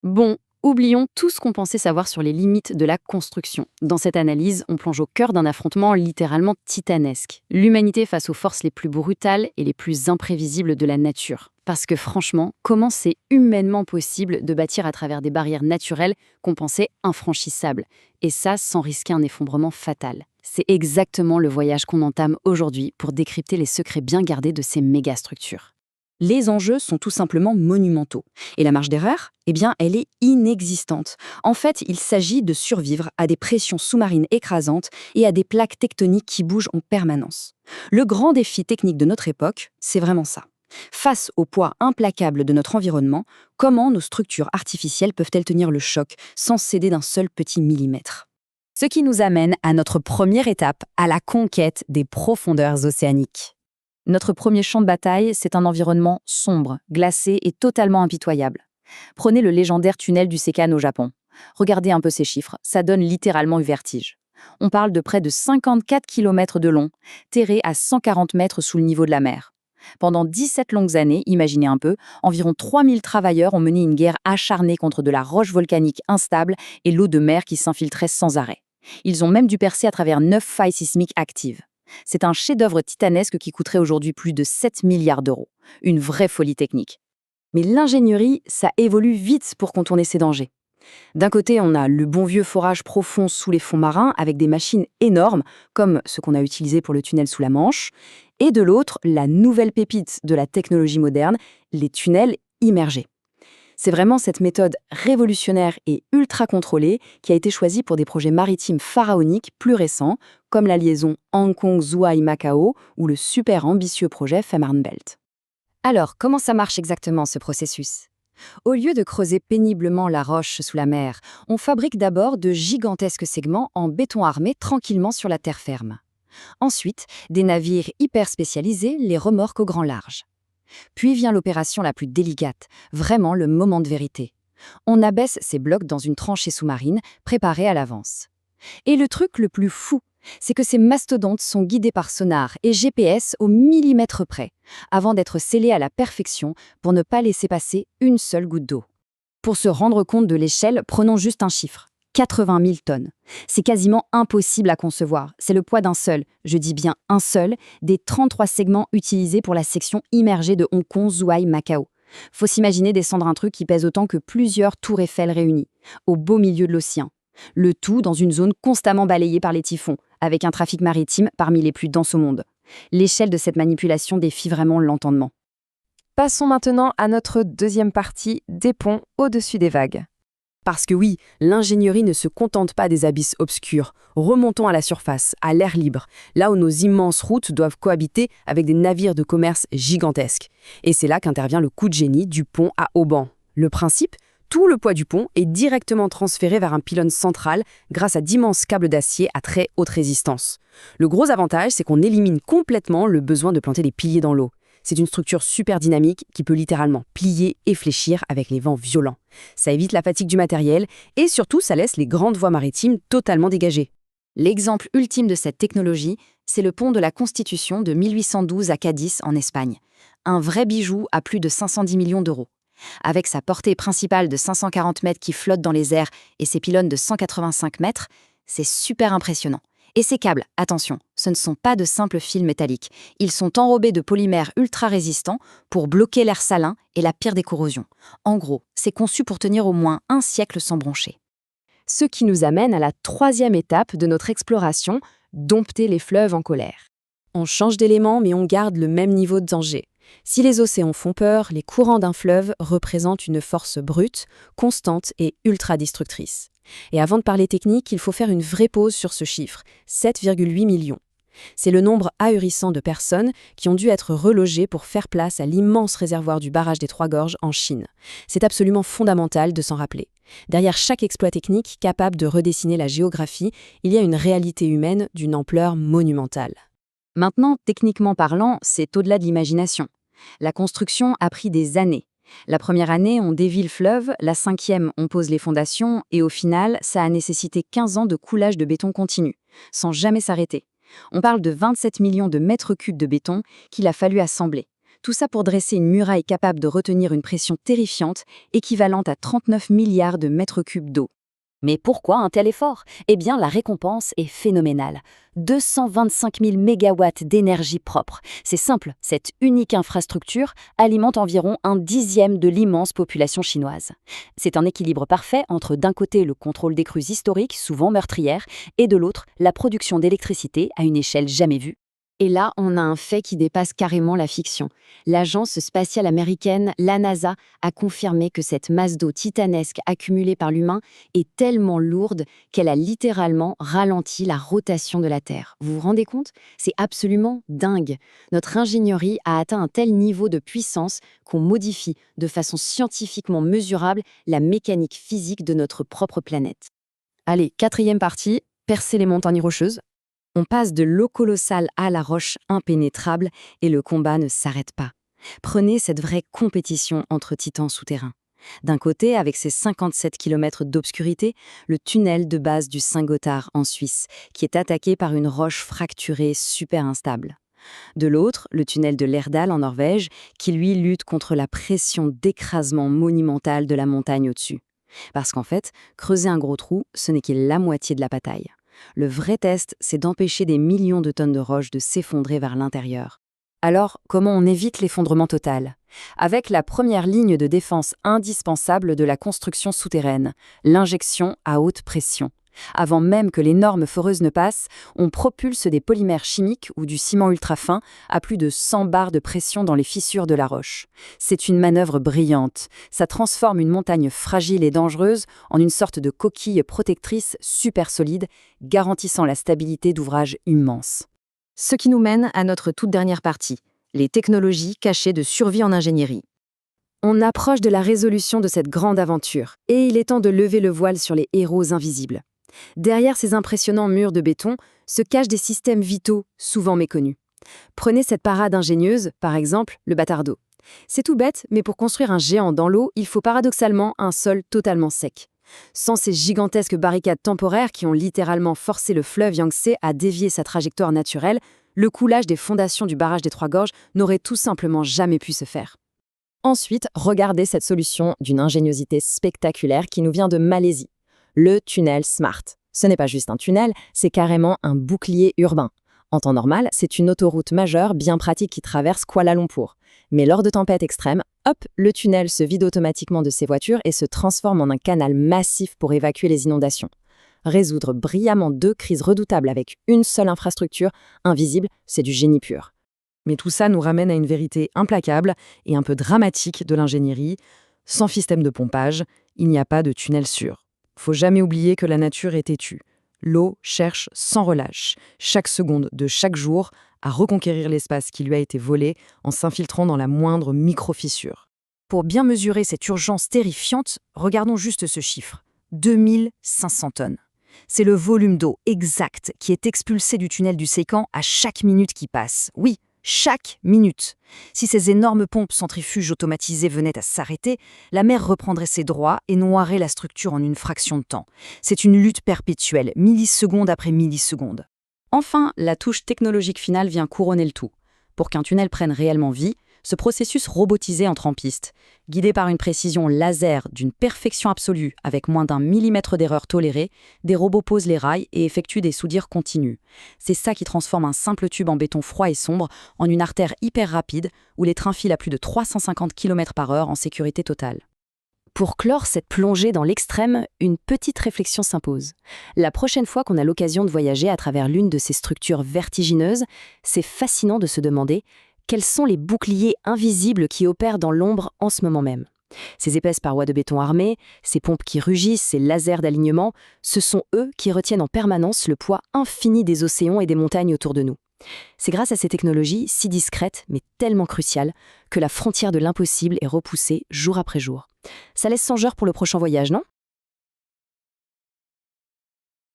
Bon, oublions tout ce qu'on pensait savoir sur les limites de la construction. Dans cette analyse, on plonge au cœur d'un affrontement littéralement titanesque. L'humanité face aux forces les plus brutales et les plus imprévisibles de la nature. Parce que franchement, comment c'est humainement possible de bâtir à travers des barrières naturelles qu'on pensait infranchissables? Et ça, sans risquer un effondrement fatal. C'est exactement le voyage qu'on entame aujourd'hui pour décrypter les secrets bien gardés de ces mégastructures. Les enjeux sont tout simplement monumentaux. Et la marge d'erreur, eh bien, elle est inexistante. En fait, il s'agit de survivre à des pressions sous-marines écrasantes et à des plaques tectoniques qui bougent en permanence. Le grand défi technique de notre époque, c'est vraiment ça. Face au poids implacable de notre environnement, comment nos structures artificielles peuvent-elles tenir le choc sans céder d'un seul petit millimètre? Ce qui nous amène à notre première étape, à la conquête des profondeurs océaniques. Notre premier champ de bataille, c'est un environnement sombre, glacé et totalement impitoyable. Prenez le légendaire tunnel du Sekan au Japon. Regardez un peu ces chiffres, ça donne littéralement le vertige. On parle de près de 54 km de long, terré à 140 mètres sous le niveau de la mer. Pendant 17 longues années, imaginez un peu, environ 3000 travailleurs ont mené une guerre acharnée contre de la roche volcanique instable et l'eau de mer qui s'infiltrait sans arrêt. Ils ont même dû percer à travers 9 failles sismiques actives. C'est un chef-d'œuvre titanesque qui coûterait aujourd'hui plus de 7 milliards d'euros. Une vraie folie technique. Mais l'ingénierie, ça évolue vite pour contourner ces dangers. D'un côté, on a le bon vieux forage profond sous les fonds marins avec des machines énormes, comme ce qu'on a utilisé pour le tunnel sous la Manche, et de l'autre, la nouvelle pépite de la technologie moderne, les tunnels immergés. C'est vraiment cette méthode révolutionnaire et ultra contrôlée qui a été choisie pour des projets maritimes pharaoniques plus récents, comme la liaison Hong Kong-Zhuhai-Macao ou le super ambitieux projet Fehmarnbelt. Alors, comment ça marche exactement ce processus? Au lieu de creuser péniblement la roche sous la mer, on fabrique d'abord de gigantesques segments en béton armé tranquillement sur la terre ferme. Ensuite, des navires hyper spécialisés les remorquent au grand large. Puis vient l'opération la plus délicate, vraiment le moment de vérité. On abaisse ces blocs dans une tranchée sous-marine préparée à l'avance. Et le truc le plus fou, c'est que ces mastodontes sont guidés par sonar et GPS au millimètre près, avant d'être scellés à la perfection pour ne pas laisser passer une seule goutte d'eau. Pour se rendre compte de l'échelle, prenons juste un chiffre. 80 000 tonnes. C'est quasiment impossible à concevoir. C'est le poids d'un seul, je dis bien un seul, des 33 segments utilisés pour la section immergée de Hong Kong-Zhuhai-Macao. Faut s'imaginer descendre un truc qui pèse autant que plusieurs tours Eiffel réunies, au beau milieu de l'océan. Le tout dans une zone constamment balayée par les typhons, avec un trafic maritime parmi les plus denses au monde. L'échelle de cette manipulation défie vraiment l'entendement. Passons maintenant à notre deuxième partie, des ponts au-dessus des vagues. Parce que oui, l'ingénierie ne se contente pas des abysses obscurs. Remontons à la surface, à l'air libre, là où nos immenses routes doivent cohabiter avec des navires de commerce gigantesques. Et c'est là qu'intervient le coup de génie du pont à haubans. Le principe, tout le poids du pont est directement transféré vers un pylône central grâce à d'immenses câbles d'acier à très haute résistance. Le gros avantage, c'est qu'on élimine complètement le besoin de planter des piliers dans l'eau. C'est une structure super dynamique qui peut littéralement plier et fléchir avec les vents violents. Ça évite la fatigue du matériel et surtout, ça laisse les grandes voies maritimes totalement dégagées. L'exemple ultime de cette technologie, c'est le pont de la Constitution de 1812 à Cadix en Espagne. Un vrai bijou à plus de 510 millions d'euros. Avec sa portée principale de 540 mètres qui flotte dans les airs et ses pylônes de 185 mètres, c'est super impressionnant. Et ces câbles, attention, ce ne sont pas de simples fils métalliques. Ils sont enrobés de polymères ultra résistants pour bloquer l'air salin et la pire des corrosions. En gros, c'est conçu pour tenir au moins un siècle sans broncher. Ce qui nous amène à la troisième étape de notre exploration, dompter les fleuves en colère. On change d'élément, mais on garde le même niveau de danger. Si les océans font peur, les courants d'un fleuve représentent une force brute, constante et ultra destructrice. Et avant de parler technique, il faut faire une vraie pause sur ce chiffre, 7,8 millions. C'est le nombre ahurissant de personnes qui ont dû être relogées pour faire place à l'immense réservoir du barrage des Trois Gorges en Chine. C'est absolument fondamental de s'en rappeler. Derrière chaque exploit technique capable de redessiner la géographie, il y a une réalité humaine d'une ampleur monumentale. Maintenant, techniquement parlant, c'est au-delà de l'imagination. La construction a pris des années. La première année, on dévie le fleuve, la cinquième, on pose les fondations, et au final, ça a nécessité 15 ans de coulage de béton continu, sans jamais s'arrêter. On parle de 27 millions de mètres cubes de béton qu'il a fallu assembler. Tout ça pour dresser une muraille capable de retenir une pression terrifiante, équivalente à 39 milliards de mètres cubes d'eau. Mais pourquoi un tel effort? Eh bien, la récompense est phénoménale. 225 000 mégawatts d'énergie propre. C'est simple, cette unique infrastructure alimente environ 1/10 de l'immense population chinoise. C'est un équilibre parfait entre d'un côté le contrôle des crues historiques, souvent meurtrières, et de l'autre la production d'électricité à une échelle jamais vue. Et là, on a un fait qui dépasse carrément la fiction. L'agence spatiale américaine, la NASA, a confirmé que cette masse d'eau titanesque accumulée par l'humain est tellement lourde qu'elle a littéralement ralenti la rotation de la Terre. Vous vous rendez compte? C'est absolument dingue. Notre ingénierie a atteint un tel niveau de puissance qu'on modifie de façon scientifiquement mesurable la mécanique physique de notre propre planète. Allez, 4e partie, percer les montagnes rocheuses. On passe de l'eau colossale à la roche impénétrable et le combat ne s'arrête pas. Prenez cette vraie compétition entre titans souterrains. D'un côté, avec ses 57 km d'obscurité, le tunnel de base du Saint-Gothard en Suisse, qui est attaqué par une roche fracturée super instable. De l'autre, le tunnel de l'Erdal en Norvège, qui lui lutte contre la pression d'écrasement monumental de la montagne au-dessus. Parce qu'en fait, creuser un gros trou, ce n'est que la moitié de la bataille. Le vrai test, c'est d'empêcher des millions de tonnes de roches de s'effondrer vers l'intérieur. Alors, comment on évite l'effondrement total? Avec la première ligne de défense indispensable de la construction souterraine, l'injection à haute pression. Avant même que les normes foreuses ne passent, on propulse des polymères chimiques ou du ciment ultra-fin à plus de 100 bars de pression dans les fissures de la roche. C'est une manœuvre brillante. Ça transforme une montagne fragile et dangereuse en une sorte de coquille protectrice super solide, garantissant la stabilité d'ouvrages immenses. Ce qui nous mène à notre toute dernière partie, les technologies cachées de survie en ingénierie. On approche de la résolution de cette grande aventure, et il est temps de lever le voile sur les héros invisibles. Derrière ces impressionnants murs de béton se cachent des systèmes vitaux souvent méconnus. Prenez cette parade ingénieuse, par exemple le bâtard d'eau. C'est tout bête, mais pour construire un géant dans l'eau, il faut paradoxalement un sol totalement sec. Sans ces gigantesques barricades temporaires qui ont littéralement forcé le fleuve Yangtze à dévier sa trajectoire naturelle, le coulage des fondations du barrage des Trois Gorges n'aurait tout simplement jamais pu se faire. Ensuite, regardez cette solution d'une ingéniosité spectaculaire qui nous vient de Malaisie. Le tunnel SMART. Ce n'est pas juste un tunnel, c'est carrément un bouclier urbain. En temps normal, c'est une autoroute majeure bien pratique qui traverse Kuala Lumpur. Mais lors de tempêtes extrêmes, hop, le tunnel se vide automatiquement de ses voitures et se transforme en un canal massif pour évacuer les inondations. Résoudre brillamment 2 crises redoutables avec une seule infrastructure, invisible, c'est du génie pur. Mais tout ça nous ramène à une vérité implacable et un peu dramatique de l'ingénierie. Sans système de pompage, il n'y a pas de tunnel sûr. Faut jamais oublier que la nature est têtue. L'eau cherche sans relâche, chaque seconde de chaque jour, à reconquérir l'espace qui lui a été volé en s'infiltrant dans la moindre micro-fissure. Pour bien mesurer cette urgence terrifiante, regardons juste ce chiffre. 2500 tonnes. C'est le volume d'eau exact qui est expulsé du tunnel du Séquent à chaque minute qui passe. Oui, chaque minute. Si ces énormes pompes centrifuges automatisées venaient à s'arrêter, la mer reprendrait ses droits et noierait la structure en une fraction de temps. C'est une lutte perpétuelle, milliseconde après milliseconde. Enfin, la touche technologique finale vient couronner le tout. Pour qu'un tunnel prenne réellement vie, ce processus robotisé entre en piste, guidé par une précision laser d'une perfection absolue avec moins d'1 millimètre d'erreur tolérée, des robots posent les rails et effectuent des soudures continues. C'est ça qui transforme un simple tube en béton froid et sombre en une artère hyper rapide où les trains filent à plus de 350 km/h en sécurité totale. Pour clore cette plongée dans l'extrême, une petite réflexion s'impose. La prochaine fois qu'on a l'occasion de voyager à travers l'une de ces structures vertigineuses, c'est fascinant de se demander quels sont les boucliers invisibles qui opèrent dans l'ombre en ce moment même. Ces épaisses parois de béton armé, ces pompes qui rugissent, ces lasers d'alignement, ce sont eux qui retiennent en permanence le poids infini des océans et des montagnes autour de nous. C'est grâce à ces technologies si discrètes, mais tellement cruciales, que la frontière de l'impossible est repoussée jour après jour. Ça laisse songeur pour le prochain voyage, non ?